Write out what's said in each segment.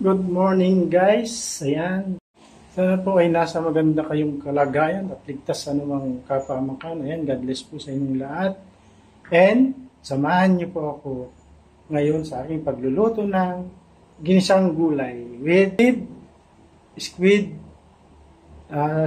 Good morning guys, ayan. Sana po ay nasa maganda kayong kalagayan at ligtas sa anumang kapamakan. Ayan, God bless po sa inyong lahat. And samahan niyo po ako ngayon sa aking pagluluto ng ginisang gulay with squid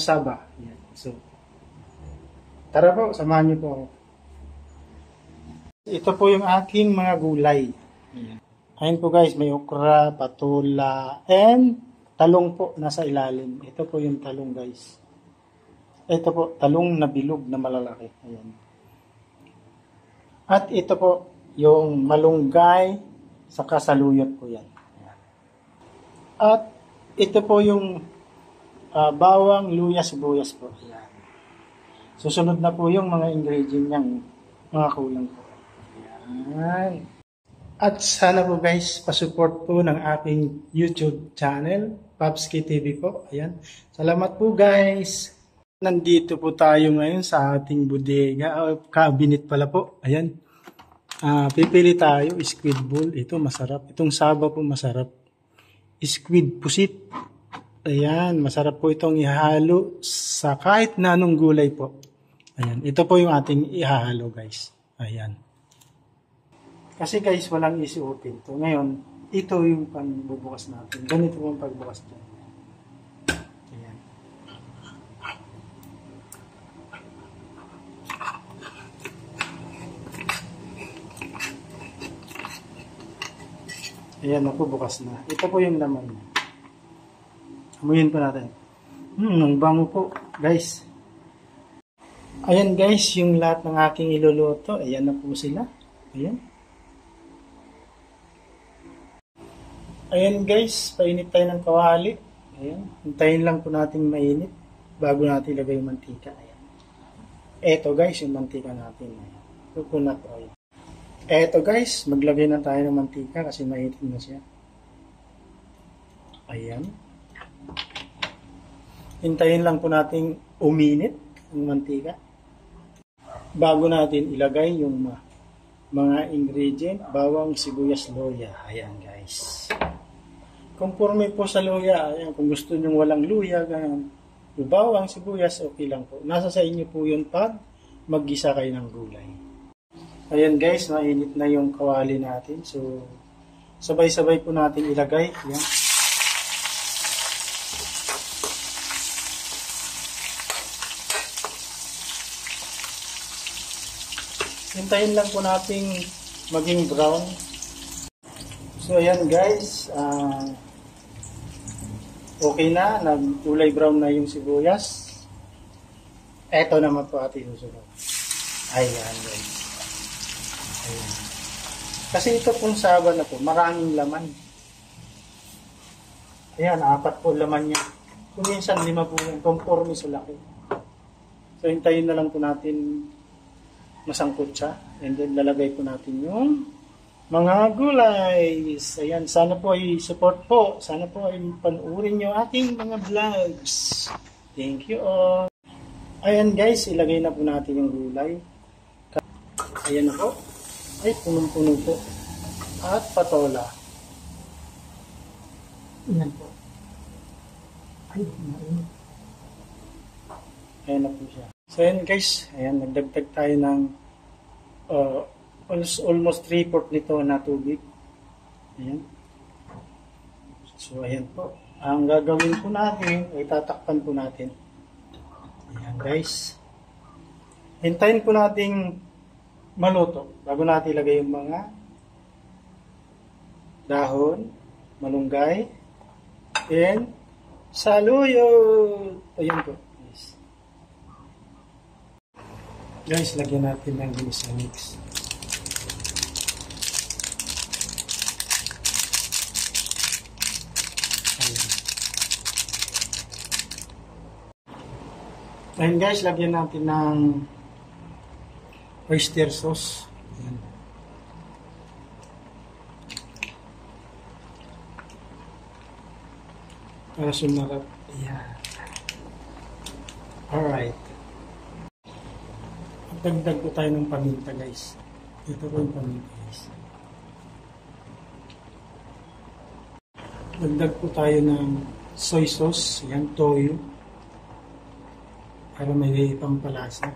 saba. Ayan. So, tara po, samahan niyo po ako. Ito po yung aking mga gulay. Ayan. Ayan po guys, may okra, patola, and talong po nasa ilalim. Ito po yung talong guys. Ito po, talong na bilog na malalaki. Ayan. At ito po, yung malunggay sa kasaluyot po yan. Ayan. At ito po yung bawang, luya, sibuyas po. Ayan. Susunod na po yung mga ingredient niyang mga kulang po. Ayan. At sana po guys, pasupport po ng aking YouTube channel, Papski TV po. Ayan. Salamat po guys. Nandito po tayo ngayon sa ating bodega, cabinet pala po. Ayan. Pipili tayo, squid ball. Ito masarap. Itong saba po masarap. Squid pusit. Ayan, masarap po itong ihalo sa kahit na anong gulay po. Ayan. Ito po yung ating ihahalo guys. Ayan. Kasi guys, walang easy open to. Ngayon, ito yung pagbubukas natin. Ganito yung pagbukas dyan. Ayan. Ayan na po, bukas na. Ito po yung laman. Amuyin po natin. Ang bango po, guys. Ayan guys, yung lahat ng aking iluluto. Ayan na po sila. Ayan. Ayan guys, painit tayo ng kawali. Ayan, hintayin lang po natin mainit bago natin ilagay yung mantika. Ayan. Eto guys, yung mantika natin. Ayan. Coconut oil. Eto guys, maglagay na tayo ng mantika kasi mainit na siya. Ayan. Hintayin lang po natin uminit ang mantika bago natin ilagay yung mga ingredient, bawang, sibuyas, luya. Ayan guys. Conforme po sa luya. Ayan, kung gusto nyo walang luya, ganun. Bawang, sibuyas, okay lang po. Nasa sa inyo po yun pag maggisa kayo ng gulay. Ayan guys, mainit na yung kawali natin. So, sabay-sabay po natin ilagay. Ayan. Hintayin lang po natin maging brown. So ayan guys, okay na, nagkulay brown na yung sibuyas. Eto naman po ating susunod. Ayan guys. Ayan. Kasi ito pong saba na po, maraming laman. Ayan, 4 po laman niya. Kung minsan 5 po yung conforme sa laki. So hintayin na lang po natin masangkot siya. And then lalagay po natin yung mga gulay. Ayan, sana po ay support po. Sana po ay panuorin nyo ating mga vlogs. Thank you all. Ayan guys, ilagay na po natin yung gulay. Ayan na po. Ay, punong-puno po. At patola. Ayan po. Ay, narin. Ayan na po siya. So ayan guys, ayan, nagdagdag tayo ng almost 3/4 nito na tubig. Ayan. So ayan po. Ang gagawin po natin ay tatakpan po natin. Ayan guys. Hintayin po nating maluto bago natin ilagay yung mga dahon, malunggay, and saluyot. Ayan po. Guys, lagyan natin ng ginisa mix. Ayan. Ayan guys, lagyan natin ng oyster sauce. Ayan. Para sumarap. Ayan. Alright. Dagdag po tayo ng paminta guys. Ito po yung paminta guys. Dagdag po tayo ng soy sauce, yan, toyo, para may pampalasa.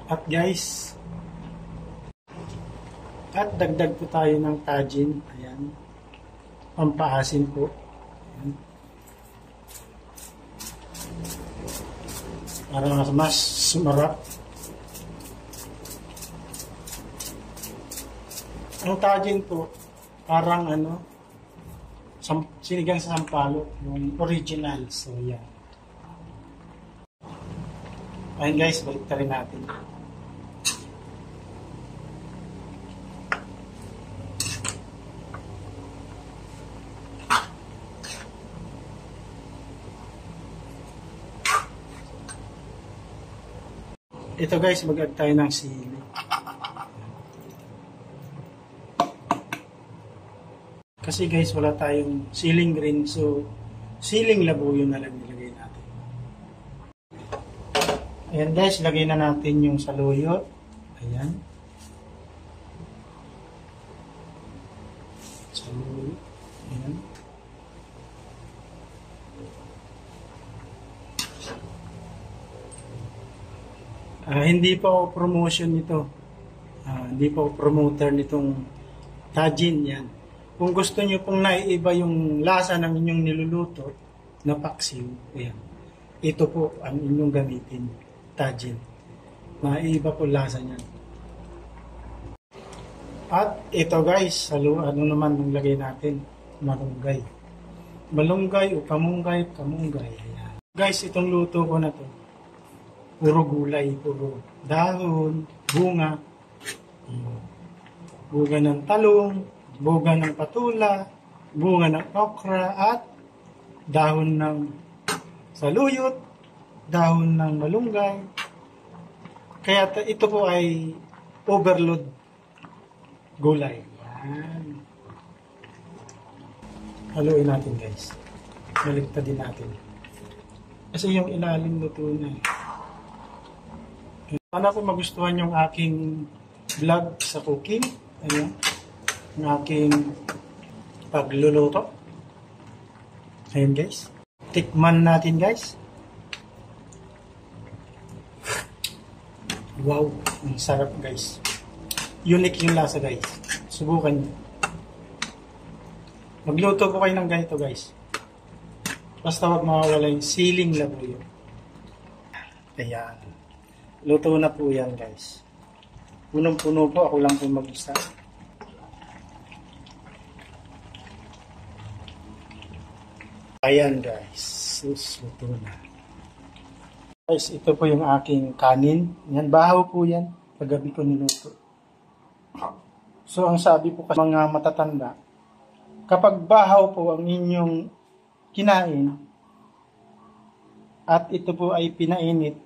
At guys, at dagdag po tayo ng tajin, ayan, pampaasim po. Ayan. Para mas sumarap. Ang tajin po, parang sinigang sa sampalok, yung original. So, yan. Ayun guys, balik rin natin. Ito guys, mag-add tayo ng sili. Kasi guys, wala tayong siling green, so siling labuyo na lang nilagay natin. Ayan guys, lagay na natin yung saluyot. Ayan. Saluyot. Ayan. Hindi pa ako promotion nito. Hindi pa ako promoter nitong tajin yan. Kung gusto nyo pong naiiba yung lasa ng inyong niluluto na paksiw, ayan. Ito po ang inyong gamitin, tajin. Naiiba po lasa niyan. At ito guys, ano naman ang lagay natin? Malunggay. Malunggay o kamunggay. Ayan. Guys, itong luto ko na to, puro gulay, puro dahon, bunga, bunga ng talong, bunga ng patula, bunga ng okra, at dahon ng saluyot, dahon ng malunggay. Kaya ito po ay overload gulay. Yan. Haluin natin guys. Baligtad din natin. Kasi yung ilalim luto na eh. Sana po magustuhan yung aking vlog sa cooking. Ayan. Yung aking pagluluto. Ayan guys. Tikman natin guys. Wow. Ang sarap guys. Unique yung lasa guys. Subukan nyo. Magluto po kayo ng ganito guys. Basta wag mawawala yung siling labuyo. Ayan. Luto na po yan guys. Punong-puno po. Ako lang po mag-isa. Ayan guys. Luto na. Guys, ito po yung aking kanin. Yan, bahaw po yan. Kagabi ko niluto. So, ang sabi po kasi mga matatanda, kapag bahaw po ang inyong kinain, at ito po ay pinainit,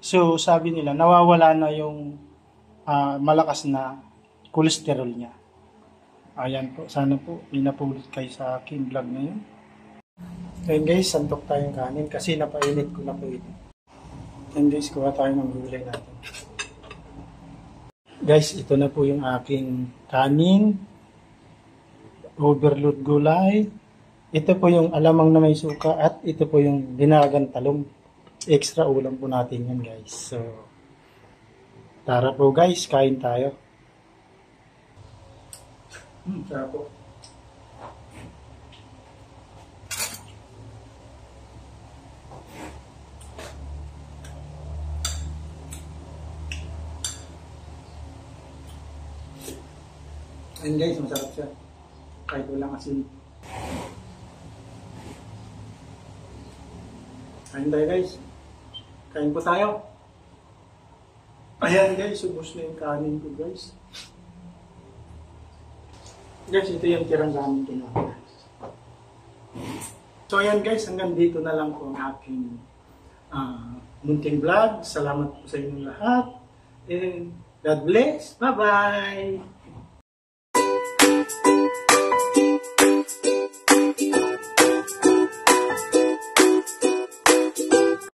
so sabi nila, nawawala na yung malakas na cholesterol niya. Ayan po, sana po pinapulot kayo sa aking vlog ngayon. Ngayon guys, santok tayong kanin kasi napainit ko na po ito. And guys, kuha tayo ng gulay natin. Guys, ito na po yung aking kanin. Overload gulay. Ito po yung alamang na may suka at ito po yung dinagang talong. Extra ulam po natin yan guys. So, tara po guys, kain tayo. Tara po. Ayun guys, masarap siya. Kahit walang asin. Kain tayo guys. Kain po tayo. Ayan guys, ubos na yung kanin ko guys. Guys, ito yung tirang kanin ko na. So ayan guys, hanggang dito na lang po ang aking munting vlog. Salamat po sa inyong lahat. And God bless. Bye-bye!